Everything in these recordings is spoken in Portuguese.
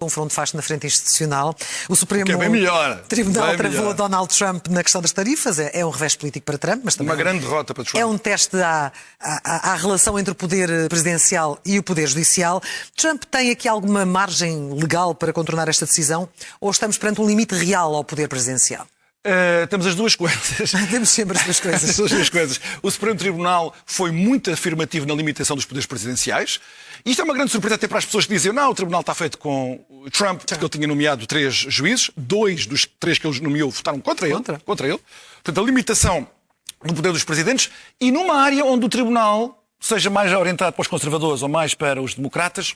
confronto faz na frente institucional. O Supremo que é bem melhor. Tribunal bem travou melhor. Donald Trump na questão das tarifas. É um revés político para Trump, mas também Uma grande derrota para Trump. é um teste à relação entre o poder presidencial e o poder judicial. Trump tem aqui alguma margem legal para contornar esta decisão? Ou estamos perante um limite real ao poder presidencial? Temos as duas coisas. Temos sempre as duas coisas. As duas coisas. O Supremo Tribunal foi muito afirmativo na limitação dos poderes presidenciais. E isto é uma grande surpresa até para as pessoas que dizem não, o Tribunal está feito com Trump, porque ele tinha nomeado 3 juízes. 2 dos 3 que ele nomeou votaram contra ele. Portanto, a limitação do poder dos presidentes. E numa área onde o Tribunal seja mais orientado para os conservadores ou mais para os democratas,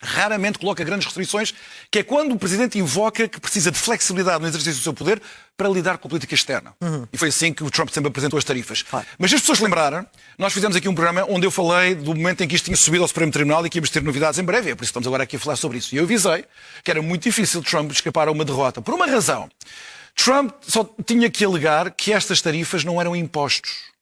raramente coloca grandes restrições, que é quando o Presidente invoca que precisa de flexibilidade no exercício do seu poder para lidar com a política externa. E foi assim que o Trump sempre apresentou as tarifas. Claro. Mas se as pessoas lembraram, nós fizemos aqui um programa onde eu falei do momento em que isto tinha subido ao Supremo Tribunal e que íamos ter novidades em breve. É por isso que estamos agora aqui a falar sobre isso. E eu avisei que era muito difícil Trump escapar a uma derrota. Por uma razão. Trump só tinha que alegar que estas tarifas não eram impostos.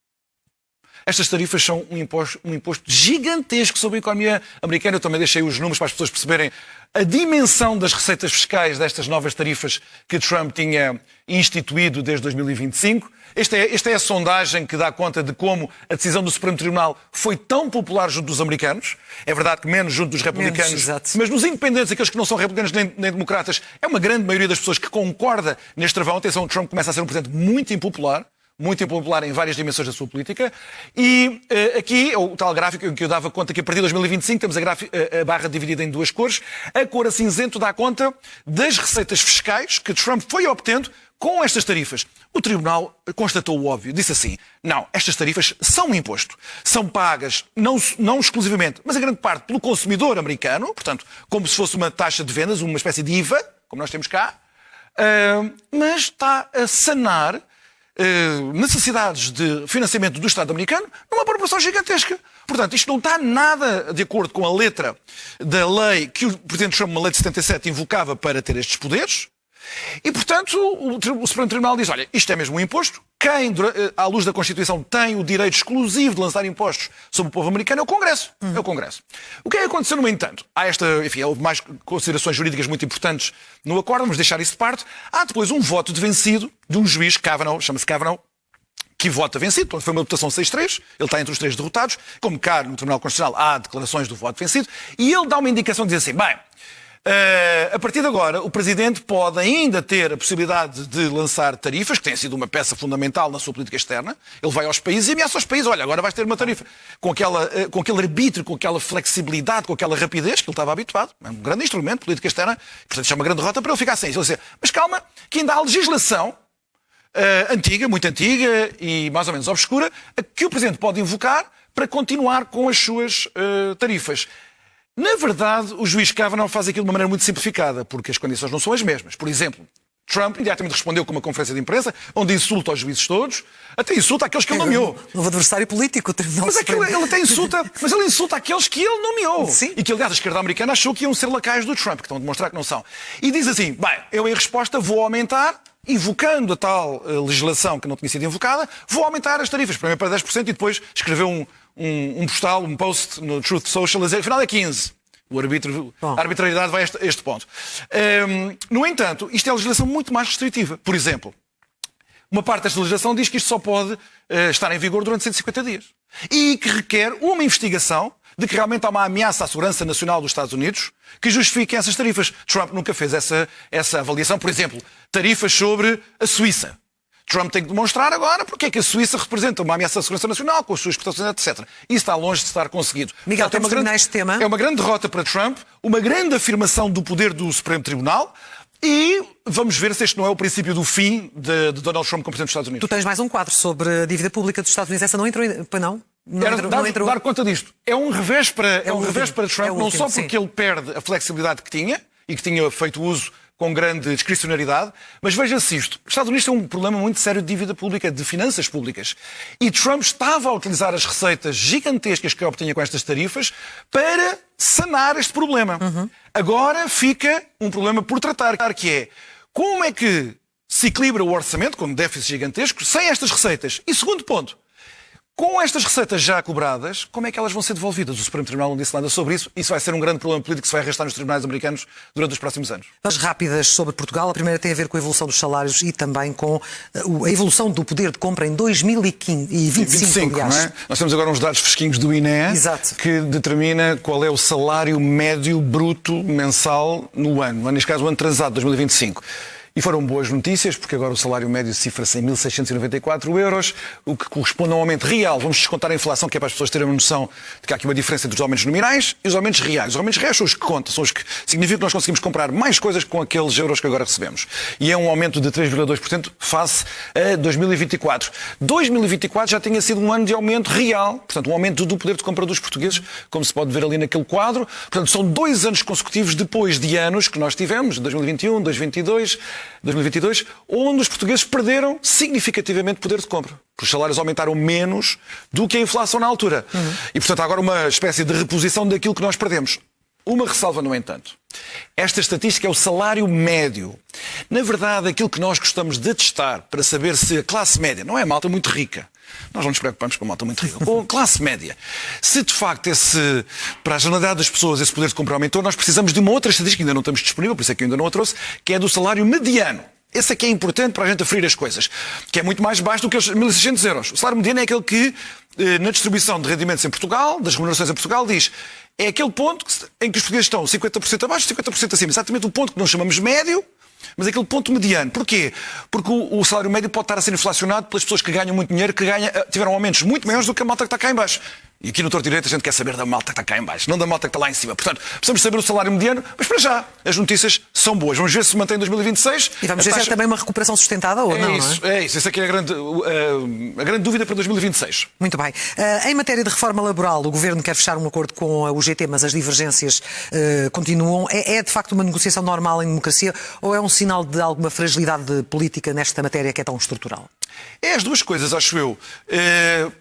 Estas tarifas são um imposto gigantesco sobre a economia americana. Eu também deixei os números para as pessoas perceberem a dimensão das receitas fiscais destas novas tarifas que Trump tinha instituído desde 2025. Esta é a sondagem que dá conta de como a decisão do Supremo Tribunal foi tão popular junto dos americanos. É verdade que menos junto dos republicanos, mas nos independentes, aqueles que não são republicanos nem democratas, é uma grande maioria das pessoas que concorda neste travão. Atenção, Trump começa a ser um presidente muito impopular em várias dimensões da sua política. E aqui, o tal gráfico em que eu dava conta que a partir de 2025 temos a barra dividida em 2 cores. A cor a cinzento dá conta das receitas fiscais que Trump foi obtendo com estas tarifas. O Tribunal constatou o óbvio, disse assim, não, estas tarifas são um imposto. São pagas, não exclusivamente, mas a grande parte pelo consumidor americano, portanto, como se fosse uma taxa de vendas, uma espécie de IVA, como nós temos cá, mas está a sanar necessidades de financiamento do Estado americano numa proporção gigantesca. Portanto, isto não está nada de acordo com a letra da lei que o Presidente Trump, uma lei de 77, invocava para ter estes poderes. E, portanto, o Supremo Tribunal diz, olha, isto é mesmo um imposto. Quem, à luz da Constituição, tem o direito exclusivo de lançar impostos sobre o povo americano é o Congresso. É o Congresso. O que é que aconteceu, no entanto? Houve mais considerações jurídicas muito importantes no acordo, vamos deixar isso de parte. Há depois um voto de vencido de um juiz, Kavanaugh, chama-se Kavanaugh, que vota vencido. Portanto, foi uma votação 6-3. Ele está entre os 3 derrotados. Como cá no Tribunal Constitucional há declarações do voto vencido. E ele dá uma indicação de dizer assim, bem, a partir de agora, o Presidente pode ainda ter a possibilidade de lançar tarifas, que tem sido uma peça fundamental na sua política externa. Ele vai aos países e ameaça aos países. Olha, agora vais ter uma tarifa com aquele arbítrio, com aquela flexibilidade, com aquela rapidez que ele estava habituado. É um grande instrumento de política externa. Portanto, isto é uma grande derrota para ele ficar sem isso. Ele diz, mas calma, que ainda há legislação antiga, muito antiga e mais ou menos obscura, que o Presidente pode invocar para continuar com as suas tarifas. Na verdade, o juiz Kavanaugh faz aquilo de uma maneira muito simplificada, porque as condições não são as mesmas. Por exemplo, Trump imediatamente respondeu com uma conferência de imprensa, onde insulta os juízes todos, até insulta aqueles que ele nomeou. O adversário político, o Tribunal Supremo. Ele até insulta, mas ele insulta aqueles que ele nomeou. Sim. E que, aliás, a esquerda americana achou que iam ser lacaios do Trump, que estão a demonstrar que não são. E diz assim, bem, eu em resposta vou aumentar, invocando a tal legislação que não tinha sido invocada, vou aumentar as tarifas, primeiro para 10% e depois escreveu um post no Truth Social a dizer, afinal é 15%. A arbitrariedade vai a este ponto. No entanto, isto é legislação muito mais restritiva. Por exemplo, uma parte desta legislação diz que isto só pode estar em vigor durante 150 dias. E que requer uma investigação de que realmente há uma ameaça à segurança nacional dos Estados Unidos que justifique essas tarifas. Trump nunca fez essa avaliação. Por exemplo, tarifas sobre a Suíça. Trump tem que demonstrar agora porque é que a Suíça representa uma ameaça à segurança nacional, com as suas exportações, etc. Isso está longe de estar conseguido. Miguel, temos de terminar este tema. É uma grande derrota para Trump, uma grande afirmação do poder do Supremo Tribunal e vamos ver se este não é o princípio do fim de Donald Trump como Presidente dos Estados Unidos. Tu tens mais um quadro sobre a dívida pública dos Estados Unidos. Essa não entrou, não? Não entrou. Dar conta disto. É um revés para Trump, não só porque ele perde a flexibilidade que tinha e que tinha feito uso com grande discricionariedade, mas veja-se isto. Os Estados Unidos têm um problema muito sério de dívida pública, de finanças públicas. E Trump estava a utilizar as receitas gigantescas que obtinha com estas tarifas para sanar este problema. Agora fica um problema por tratar, que é como é que se equilibra o orçamento, com um déficit gigantesco, sem estas receitas? E segundo ponto, Com estas receitas já cobradas, como é que elas vão ser devolvidas? O Supremo Tribunal não disse nada sobre isso. Isso vai ser um grande problema político que se vai arrastar nos tribunais americanos durante os próximos anos. As rápidas sobre Portugal. A primeira tem a ver com a evolução dos salários e também com a evolução do poder de compra em 2025, aliás. Não é? Nós temos agora uns dados fresquinhos do INE. Exato. Que determina qual é o salário médio bruto mensal no ano. Neste caso, o ano transado, 2025. E foram boas notícias, porque agora o salário médio cifra-se em 1.694 euros, o que corresponde a um aumento real. Vamos descontar a inflação, que é para as pessoas terem uma noção de que há aqui uma diferença entre os aumentos nominais e os aumentos reais. Os aumentos reais são os que contam, são os que significam que nós conseguimos comprar mais coisas com aqueles euros que agora recebemos. E é um aumento de 3,2% face a 2024. 2024 já tinha sido um ano de aumento real, portanto, um aumento do poder de compra dos portugueses, como se pode ver ali naquele quadro. Portanto, são 2 anos consecutivos depois de anos que nós tivemos, 2021, 2022, onde os portugueses perderam significativamente poder de compra. Porque os salários aumentaram menos do que a inflação na altura. E, portanto, há agora uma espécie de reposição daquilo que nós perdemos. Uma ressalva, no entanto. Esta estatística é o salário médio. Na verdade, aquilo que nós gostamos de testar para saber se a classe média, não é a malta muito rica, nós não nos preocupamos com a malta muito rica, com a classe média, se de facto para a generalidade das pessoas esse poder de compra aumentou, nós precisamos de uma outra estatística que ainda não temos disponível, por isso é que eu ainda não a trouxe, que é do salário mediano. Esse é que é importante para a gente aferir as coisas, que é muito mais baixo do que os 1.600 euros. O salário mediano é aquele que, na distribuição de rendimentos em Portugal, das remunerações em Portugal, diz é aquele ponto em que os portugueses estão 50% abaixo, 50% acima. Exatamente o ponto que nós chamamos médio, mas aquele ponto mediano. Porquê? Porque o salário médio pode estar a ser inflacionado pelas pessoas que ganham muito dinheiro, que tiveram aumentos muito maiores do que a malta que está cá em baixo. E aqui no Torto Direito a gente quer saber da malta que está cá em baixo, não da malta que está lá em cima. Portanto, precisamos saber o salário mediano, mas para já, as notícias são boas. Vamos ver se mantém em 2026. E vamos ver se é também uma recuperação sustentada ou não, isso, não é? É isso. Essa aqui é a grande dúvida para 2026. Muito bem. Em matéria de reforma laboral, o Governo quer fechar um acordo com a UGT, mas as divergências continuam. É de facto uma negociação normal em democracia ou é um sinal de alguma fragilidade política nesta matéria que é tão estrutural? É as duas coisas, acho eu.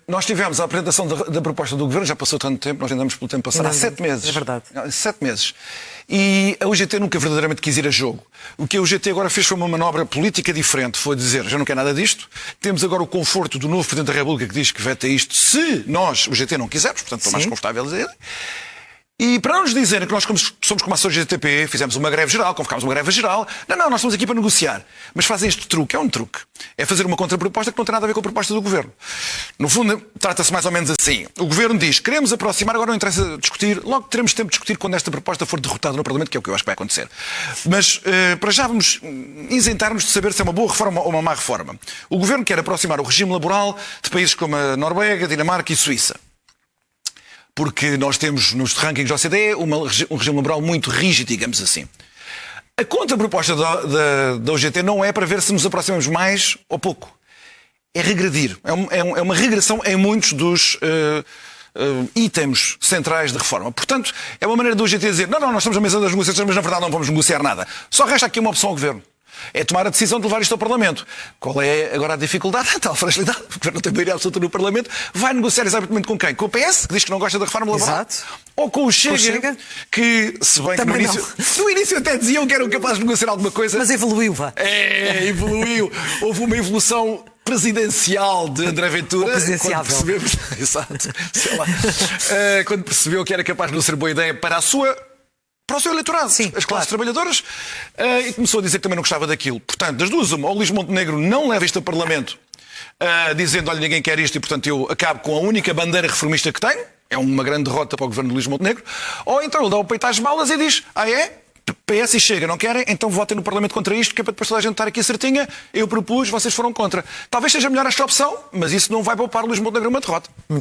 Nós tivemos a apresentação da proposta do Governo, já passou tanto tempo, nós andamos pelo tempo passado, há 7 meses. É verdade. 7 meses. E a UGT nunca verdadeiramente quis ir a jogo. O que a UGT agora fez foi uma manobra política diferente, foi dizer, já não quer nada disto, temos agora o conforto do novo Presidente da República que diz que veta isto se nós, UGT, não quisermos, portanto estou mais confortável a dizer. E para não nos dizerem que nós somos como a CGTP, fizemos uma greve geral, convocámos uma greve geral, não, nós estamos aqui para negociar. Mas fazem este truque, é um truque. É fazer uma contraproposta que não tem nada a ver com a proposta do Governo. No fundo, trata-se mais ou menos assim. O Governo diz, queremos aproximar, agora não interessa discutir, logo teremos tempo de discutir quando esta proposta for derrotada no Parlamento, que é o que eu acho que vai acontecer. Mas para já vamos isentar-nos de saber se é uma boa reforma ou uma má reforma. O Governo quer aproximar o regime laboral de países como a Noruega, Dinamarca e Suíça. Porque nós temos nos rankings da OCDE um regime laboral muito rígido, digamos assim. A contraproposta da UGT não é para ver se nos aproximamos mais ou pouco. É regredir. É uma regressão em muitos dos itens centrais de reforma. Portanto, é uma maneira da UGT dizer não, nós estamos à mesa das negociações, mas na verdade não vamos negociar nada. Só resta aqui uma opção ao Governo. É tomar a decisão de levar isto ao Parlamento. Qual é agora a dificuldade? A tal fragilidade. O Governo não tem maioria absoluta no Parlamento. Vai negociar exatamente com quem? Com o PS, que diz que não gosta da reforma laboral? Exato. Ou com o Chega, que, se bem também que no início até diziam que eram capazes de negociar alguma coisa. Mas evoluiu, vá. Evoluiu. Houve uma evolução presidencial de André Ventura. Presidenciável. Quando percebeu, exato, sei lá, quando percebeu que era capaz de não ser boa ideia para o seu eleitorado, sim, as classes trabalhadoras, e começou a dizer que também não gostava daquilo. Portanto, das duas, ou o Luís Montenegro não leva isto a Parlamento, dizendo, olha, ninguém quer isto e, portanto, eu acabo com a única bandeira reformista que tenho, é uma grande derrota para o governo de Luís Montenegro, ou então ele dá o peito às balas e diz, PS e Chega, não querem? Então votem no Parlamento contra isto, que é para depois toda a gente estar aqui certinha, eu propus, vocês foram contra. Talvez seja melhor esta opção, mas isso não vai poupar Luís Montenegro uma derrota. Muito